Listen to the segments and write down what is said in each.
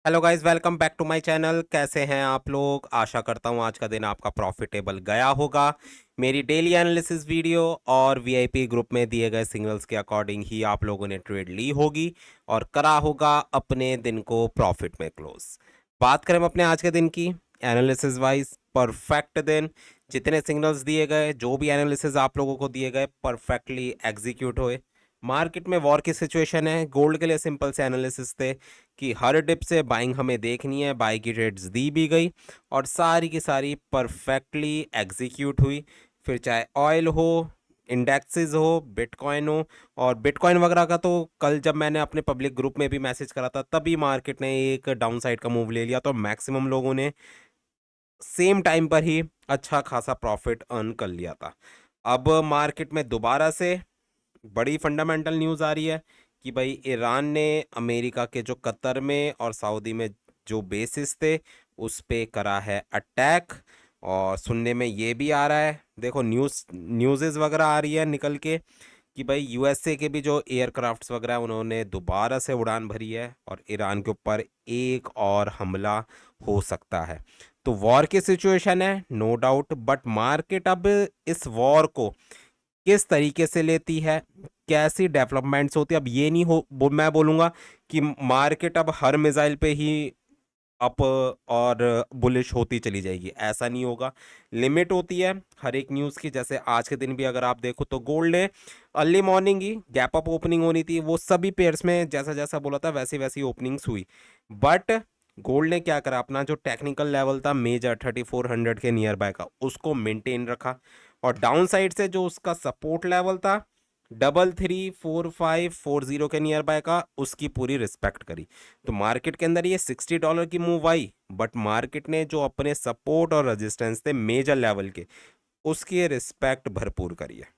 Hello guys, welcome back to my channel. कैसे हैं आप लोग? आशा करता हूं आज का दिन आपका प्रॉफिटेबल गया होगा। मेरी डेली एनालिसिस वीडियो और वीआईपी ग्रुप में दिए गए सिग्नल्स के अकॉर्डिंग ही आप लोगों ने ट्रेड ली होगी और करा होगा अपने दिन को प्रॉफिट में क्लोज। बात करें हम अपने आज के दिन की एनालिसिस वाइज, परफेक्ट दिन। जितने सिग्नल्स दिए गए, जो भी एनालिसिस आप लोगों को दिए गए, परफेक्टली एग्जीक्यूट हुए। मार्केट में वॉर की सिचुएशन है। गोल्ड के लिए सिंपल से एनालिसिस थे कि हर डिप से बाइंग हमें देखनी है, बाई की ट्रेड्स दी भी गई और सारी की सारी परफेक्टली एग्जीक्यूट हुई। फिर चाहे ऑयल हो, इंडेक्सेस हो, बिटकॉइन हो। और बिटकॉइन वगैरह का तो कल जब मैंने अपने पब्लिक ग्रुप में भी मैसेज करा था, तभी मार्केट ने एक डाउन साइड का मूव ले लिया, तो मैक्सिमम लोगों ने सेम टाइम पर ही अच्छा खासा प्रॉफिट अर्न कर लिया था। अब मार्केट में दोबारा से बड़ी फंडामेंटल न्यूज़ आ रही है कि भाई ईरान ने अमेरिका के जो कतर में और सऊदी में जो बेसिस थे उस पे करा है अटैक। और सुनने में ये भी आ रहा है, देखो न्यूज़ेस वगैरह आ रही है निकल के कि भाई यूएसए के भी जो एयरक्राफ्ट्स वगैरह उन्होंने दोबारा से उड़ान भरी है और ईरान के ऊपर एक और हमला हो सकता है। तो वॉर की सिचुएशन है, नो डाउट, बट मार्केट अब इस वॉर को किस तरीके से लेती है, कैसी डेवलपमेंट्स होती है, अब ये नहीं मैं बोलूंगा कि मार्केट अब हर मिसाइल पे ही अप और बुलिश होती चली जाएगी, ऐसा नहीं होगा। लिमिट होती है हर एक न्यूज़ की। जैसे आज के दिन भी अगर आप देखो तो गोल्ड ने अर्ली मॉर्निंग ही गैप अप ओपनिंग होनी थी, वो सभी पेयर्स में जैसा जैसा बोला था वैसी वैसी ओपनिंग्स हुई। बट गोल्ड ने क्या करा, अपना जो टेक्निकल लेवल था मेजर 3400 के नियर बाय का, उसको मेंटेन रखा। और डाउन साइड से जो उसका सपोर्ट लेवल था 334540 के नियर बाय का, उसकी पूरी रिस्पेक्ट करी। तो मार्केट के अंदर ये $60 की मूव आई, बट मार्केट ने जो अपने सपोर्ट और रेजिस्टेंस थे मेजर लेवल के, उसकी रिस्पेक्ट भरपूर करी है।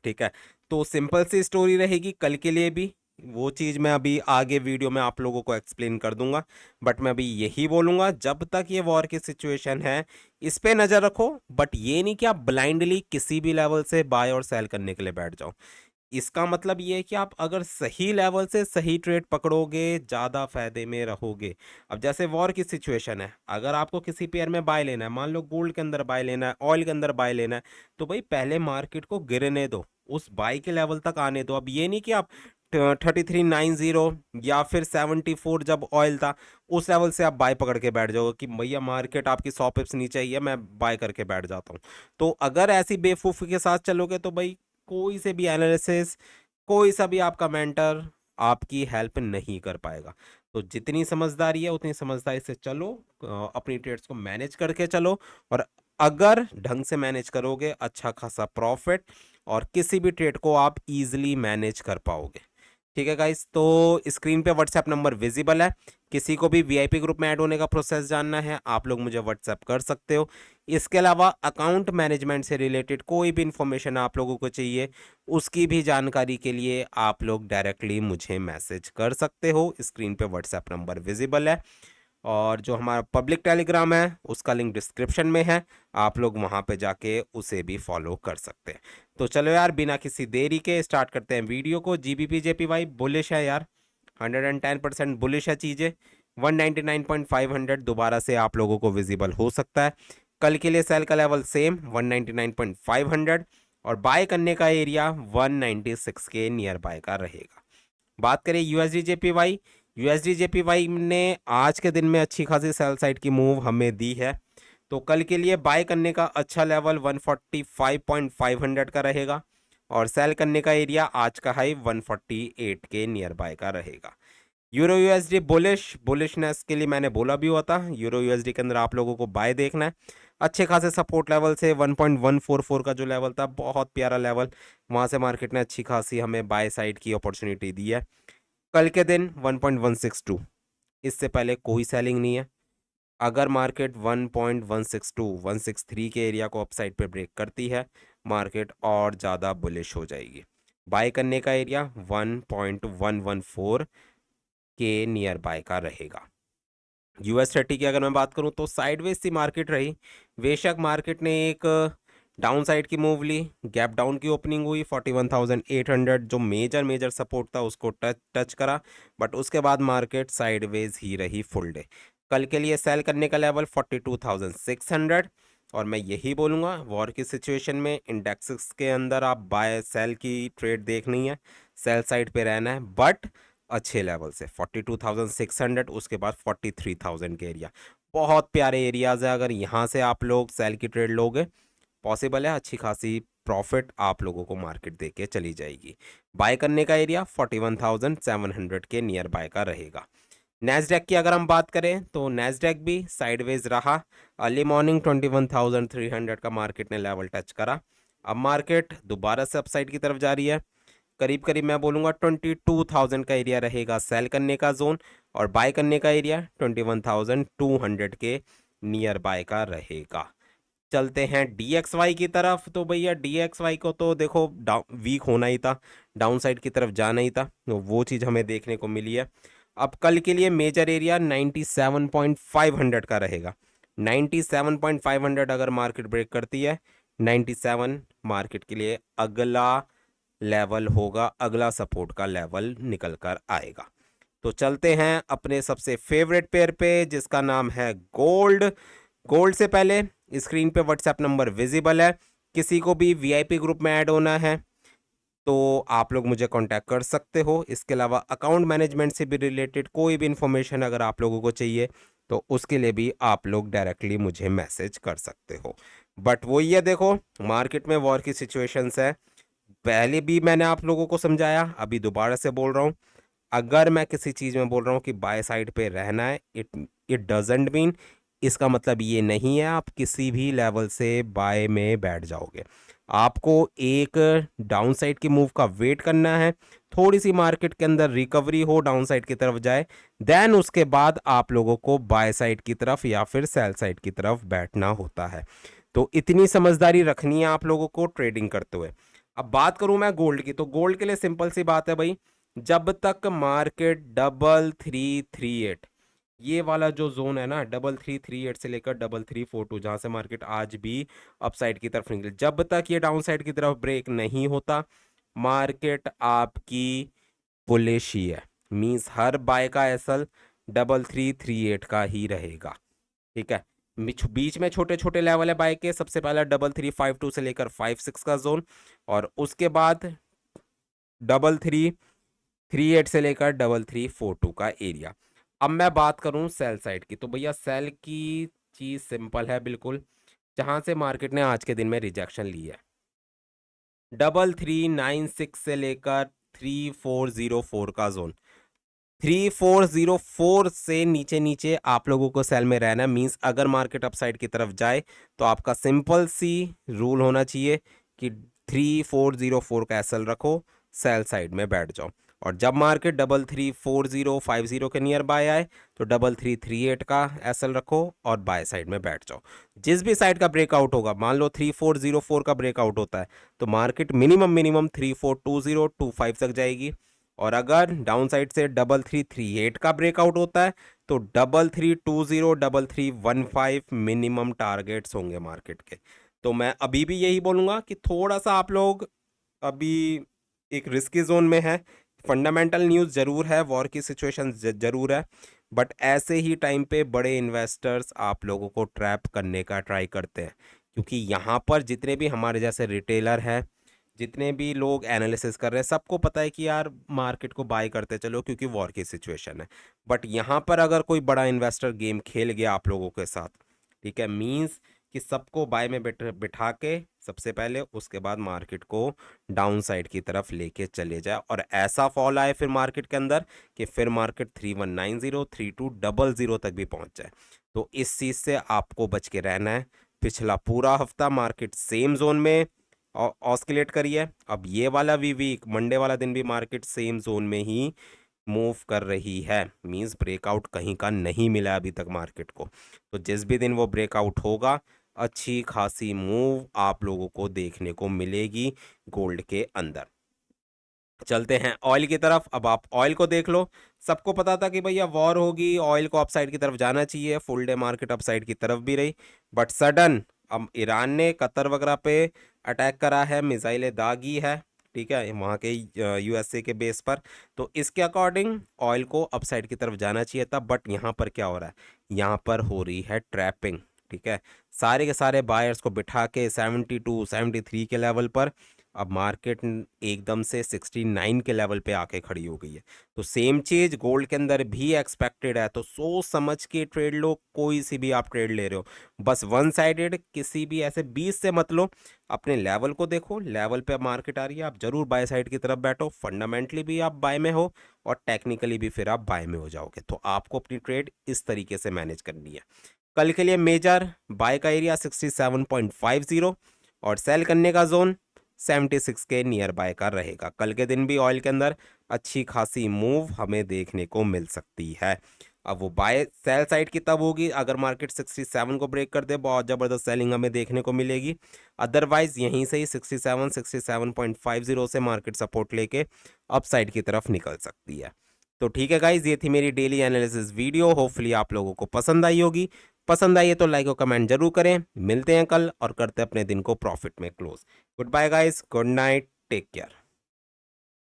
ठीक है, तो सिंपल सी स्टोरी रहेगी कल के लिए भी। वो चीज़ मैं अभी आगे वीडियो में आप लोगों को एक्सप्लेन कर दूंगा। बट मैं अभी यही बोलूंगा, जब तक ये वॉर की सिचुएशन है इस पे नज़र रखो, बट ये नहीं कि आप ब्लाइंडली किसी भी लेवल से बाय और सेल करने के लिए बैठ जाओ। इसका मतलब ये है कि आप अगर सही लेवल से सही ट्रेड पकड़ोगे ज़्यादा फायदे में रहोगे। अब जैसे वॉर की सिचुएशन है, अगर आपको किसी पेयर में बाय लेना है, मान लो गोल्ड के अंदर बाय लेना है, ऑयल के अंदर बाय लेना है, तो भाई पहले मार्केट को गिरने दो, उस बाय के लेवल तक आने दो। अब ये नहीं कि आप 3390 या फिर 74 जब ऑयल था उस लेवल से आप बाय पकड़ के बैठ जाओगे कि भैया मार्केट आपकी 100 पिप्स नीचे ही है, मैं बाय करके बैठ जाता हूँ। तो अगर ऐसी बेवकूफ़ी के साथ चलोगे तो भाई कोई से भी एनालिसिस, कोई सा भी आपका मेंटर आपकी हेल्प नहीं कर पाएगा। तो जितनी समझदारी है उतनी समझदारी से चलो, अपनी ट्रेड्स को मैनेज करके चलो। और अगर ढंग से मैनेज करोगे, अच्छा खासा प्रॉफिट और किसी भी ट्रेड को आप इजीली मैनेज कर पाओगे। ठीक है गाइस, तो स्क्रीन पे व्हाट्सएप नंबर विजिबल है। किसी को भी वीआईपी ग्रुप में ऐड होने का प्रोसेस जानना है, आप लोग मुझे व्हाट्सएप कर सकते हो। इसके अलावा अकाउंट मैनेजमेंट से रिलेटेड कोई भी इंफॉर्मेशन आप लोगों को चाहिए, उसकी भी जानकारी के लिए आप लोग डायरेक्टली मुझे मैसेज कर सकते हो। स्क्रीन पे व्हाट्सएप नंबर विजिबल है और जो हमारा पब्लिक टेलीग्राम है उसका लिंक डिस्क्रिप्शन में है, आप लोग वहां पे जाके उसे भी फॉलो कर सकते हैं। तो चलो यार, बिना किसी देरी के स्टार्ट करते हैं वीडियो को। जीबीपी जेपीवाई बुलिश है यार, 110% बुलिश है चीज़ें। 199.500 दोबारा से आप लोगों को विजिबल हो सकता है। कल के लिए सेल का लेवल सेम 199.500 और बाय करने का एरिया 196 के नियर बाय का रहेगा। बात करें यूएसडी जेपीवाई, यूएसडी जेपीवाई ने आज के दिन में अच्छी खासी सेल साइड की मूव हमें दी है। तो कल के लिए बाय करने का अच्छा लेवल 145.500 का रहेगा और सेल करने का एरिया आज का हाई 148 के नियर बाय का रहेगा। यूरो यूएसडी बुलिशनेस के लिए मैंने बोला भी हुआ था, यूरो यूएसडी के अंदर आप लोगों को बाय देखना है। अच्छे खासे सपोर्ट लेवल से 1.144 का जो लेवल था, बहुत प्यारा लेवल, वहां से मार्केट ने अच्छी खासी हमें बाय साइड की अपॉर्चुनिटी दी है। कल के दिन 1.162, इससे पहले कोई सेलिंग नहीं है। अगर मार्केट 1.162 163 के एरिया को अपसाइड पे ब्रेक करती है, मार्केट और ज़्यादा बुलिश हो जाएगी। बाय करने का एरिया 1.114 के नियर बाय का रहेगा। US 30 की अगर मैं बात करूं तो साइडवेज सी मार्केट रही। बेशक मार्केट ने एक डाउन साइड की मूव ली, गैप डाउन की ओपनिंग हुई 41,800, जो मेजर मेजर सपोर्ट था उसको टच टच करा, बट उसके बाद मार्केट साइडवेज ही रही फुल डे। कल के लिए सेल करने का लेवल 42,600, और मैं यही बोलूँगा वॉर की सिचुएशन में इंडेक्सेस के अंदर आप बाय सेल की ट्रेड देखनी है, सेल साइड पे रहना है, बट अच्छे लेवल से 42,600, उसके बाद 43,000 के एरिया बहुत प्यारे एरियाज है। अगर यहाँ से आप लोग सेल की ट्रेड लोगे, पॉसिबल है अच्छी खासी प्रॉफिट आप लोगों को मार्केट दे के चली जाएगी। बाय करने का एरिया 41,700 के नियर बाय का रहेगा। नैस्डैक की अगर हम बात करें तो नैस्डैक भी साइडवेज रहा। अर्ली मॉर्निंग 21,300 का मार्केट ने लेवल टच करा। अब मार्केट दोबारा से अपसाइड की तरफ जा रही है। करीब करीब मैं बोलूँगा 22,000 का एरिया रहेगा सेल करने का जोन, और बाय करने का एरिया 21,200 के नियर बाय का रहेगा। चलते हैं DXY की तरफ। तो भैया DXY को तो देखो डाउन वीक होना ही था, डाउन साइड की तरफ जाना ही था, तो वो चीज़ हमें देखने को मिली है। अब कल के लिए मेजर एरिया 97.500 का रहेगा। 97.500 अगर मार्केट ब्रेक करती है, 97 मार्केट के लिए अगला लेवल होगा, अगला सपोर्ट का लेवल निकल कर आएगा। तो चलते हैं अपने सबसे फेवरेट पेयर पे जिसका नाम है गोल्ड। गोल्ड से पहले स्क्रीन पे व्हाट्सएप नंबर विजिबल है, किसी को भी VIP ग्रुप में ऐड होना है तो आप लोग मुझे कांटेक्ट कर सकते हो। इसके अलावा अकाउंट मैनेजमेंट से भी रिलेटेड कोई भी इंफॉर्मेशन अगर आप लोगों को चाहिए तो उसके लिए भी आप लोग डायरेक्टली मुझे मैसेज कर सकते हो। बट वो ये देखो मार्केट में वॉर की सिचुएशंस है, पहले भी मैंने आप लोगों को समझाया, अभी दोबारा से बोल रहा हूँ। अगर मैं किसी चीज़ में बोल रहा हूँ कि बाय साइड पे रहना है, इट इट डजेंट मीन, इसका मतलब ये नहीं है आप किसी भी लेवल से बाय में बैठ जाओगे। आपको एक डाउन साइड की मूव का वेट करना है, थोड़ी सी मार्केट के अंदर रिकवरी हो, डाउन साइड की तरफ जाए, देन उसके बाद आप लोगों को बाय साइड की तरफ या फिर सेल साइड की तरफ बैठना होता है। तो इतनी समझदारी रखनी है आप लोगों को ट्रेडिंग करते हुए। अब बात करूं मैं गोल्ड की, तो गोल्ड के लिए सिंपल सी बात है भाई, जब तक मार्केट 3338, ये वाला जो जोन है ना 3338 से लेकर 3342, जहां से मार्केट आज भी अपसाइड की तरफ निकले, जब तक ये डाउन साइड की तरफ ब्रेक नहीं होता मार्केट आपकी बुलिश ही है। मींस हर बाय का एसल 3338 का ही रहेगा। ठीक है, बीच में छोटे छोटे लेवल है बाय के, सबसे पहला 3352 से लेकर 56 का जोन, और उसके बाद 3338 से लेकर 3342 का एरिया। अब मैं बात करूं सेल साइड की, तो भैया सेल की चीज सिंपल है बिल्कुल, जहां से मार्केट ने आज के दिन में रिजेक्शन ली है 3396 से लेकर 3404 का जोन। 3404 से नीचे नीचे आप लोगों को सेल में रहना। मींस अगर मार्केट अपसाइड की तरफ जाए तो आपका सिंपल सी रूल होना चाहिए कि 3404 का एसएल रखो, सेल साइड में बैठ जाओ, और जब मार्केट 334050 के नियर बाय आए तो 3338 का एसएल रखो और बाय साइड में बैठ जाओ। जिस भी साइड का ब्रेकआउट होगा, मान लो 3404 का ब्रेकआउट होता है तो मार्केट मिनिमम मिनिमम 342025 तक जाएगी, और अगर डाउन साइड से 3338 का ब्रेकआउट होता है तो 3320 3315 मिनिमम टारगेट्स होंगे मार्केट के। तो मैं अभी भी यही बोलूंगा कि थोड़ा सा आप लोग अभी एक रिस्की जोन में है। फंडामेंटल न्यूज़ जरूर है, वॉर की सिचुएशन जरूर है, बट ऐसे ही टाइम पे बड़े इन्वेस्टर्स आप लोगों को ट्रैप करने का ट्राई करते हैं, क्योंकि यहाँ पर जितने भी हमारे जैसे रिटेलर हैं, जितने भी लोग एनालिसिस कर रहे हैं, सबको पता है कि यार मार्केट को बाय करते चलो क्योंकि वॉर की सिचुएशन है। बट यहाँ पर अगर कोई बड़ा इन्वेस्टर गेम खेल गया आप लोगों के साथ, ठीक है, मींस कि सबको बाय में बिठा के सबसे पहले, उसके बाद मार्केट को डाउन साइड की तरफ लेके चले जाए, और ऐसा फॉल आए फिर मार्केट के अंदर कि फिर मार्केट 3190 3200 तक भी पहुंच जाए, तो इस चीज़ से आपको बच के रहना है। पिछला पूरा हफ्ता मार्केट सेम जोन में ऑस्किलेट करी है, अब ये वाला भी वीक मंडे वाला दिन भी मार्केट सेम जोन में ही मूव कर रही है। मींस ब्रेकआउट कहीं का नहीं मिला अभी तक मार्केट को, तो जिस भी दिन वो ब्रेकआउट होगा अच्छी खासी मूव आप लोगों को देखने को मिलेगी गोल्ड के अंदर। चलते हैं ऑयल की तरफ। अब आप ऑयल को देख लो, सबको पता था कि भैया वॉर होगी, ऑयल को अपसाइड की तरफ जाना चाहिए, फुल डे मार्केट अपसाइड की तरफ भी रही, बट सडन अब ईरान ने कतर वगैरह पे अटैक करा है, मिसाइलें दागी है, ठीक है, वहाँ के यूएसए के बेस पर। तो इसके अकॉर्डिंग ऑयल को अपसाइड की तरफ जाना चाहिए था, बट यहाँ पर क्या हो रहा है, यहाँ पर हो रही है ट्रैपिंग, ठीक है। सारे के सारे बायर्स को बिठा के 72 73 के लेवल पर अब मार्केट एकदम से 69 के लेवल पे आके खड़ी हो गई है। तो सेम चीज गोल्ड के अंदर भी एक्सपेक्टेड है। तो सोच समझ के ट्रेड लो, कोई सी भी आप ट्रेड ले रहे हो, बस वन साइडेड किसी भी ऐसे 20 से मत लो। अपने लेवल को देखो, लेवल पे अब मार्केट आ रही है, आप जरूर बाय साइड की तरफ बैठो, फंडामेंटली भी आप बाय में हो और टेक्निकली भी फिर आप बाय में हो जाओगे। तो आपको अपनी ट्रेड इस तरीके से मैनेज करनी है। कल के लिए मेजर बाय का एरिया 67.50 और सेल करने का जोन 76 के नियर बाय का रहेगा। कल के दिन भी ऑयल के अंदर अच्छी खासी मूव हमें देखने को मिल सकती है। अब वो बाय सेल साइड की तब होगी अगर मार्केट 67 को ब्रेक कर दे, बहुत ज़बरदस्त सेलिंग हमें देखने को मिलेगी। अदरवाइज यहीं से ही 67 67.50 से मार्केट सपोर्ट लेके अप साइड की तरफ निकल सकती है। तो ठीक है गाइज, ये थी मेरी डेली एनालिसिस वीडियो, होपफुली आप लोगों को पसंद आई होगी। पसंद आई है तो लाइक और कमेंट जरूर करें। मिलते हैं कल और करते हैं अपने दिन को प्रॉफिट में close. Good bye guys, good night, take care.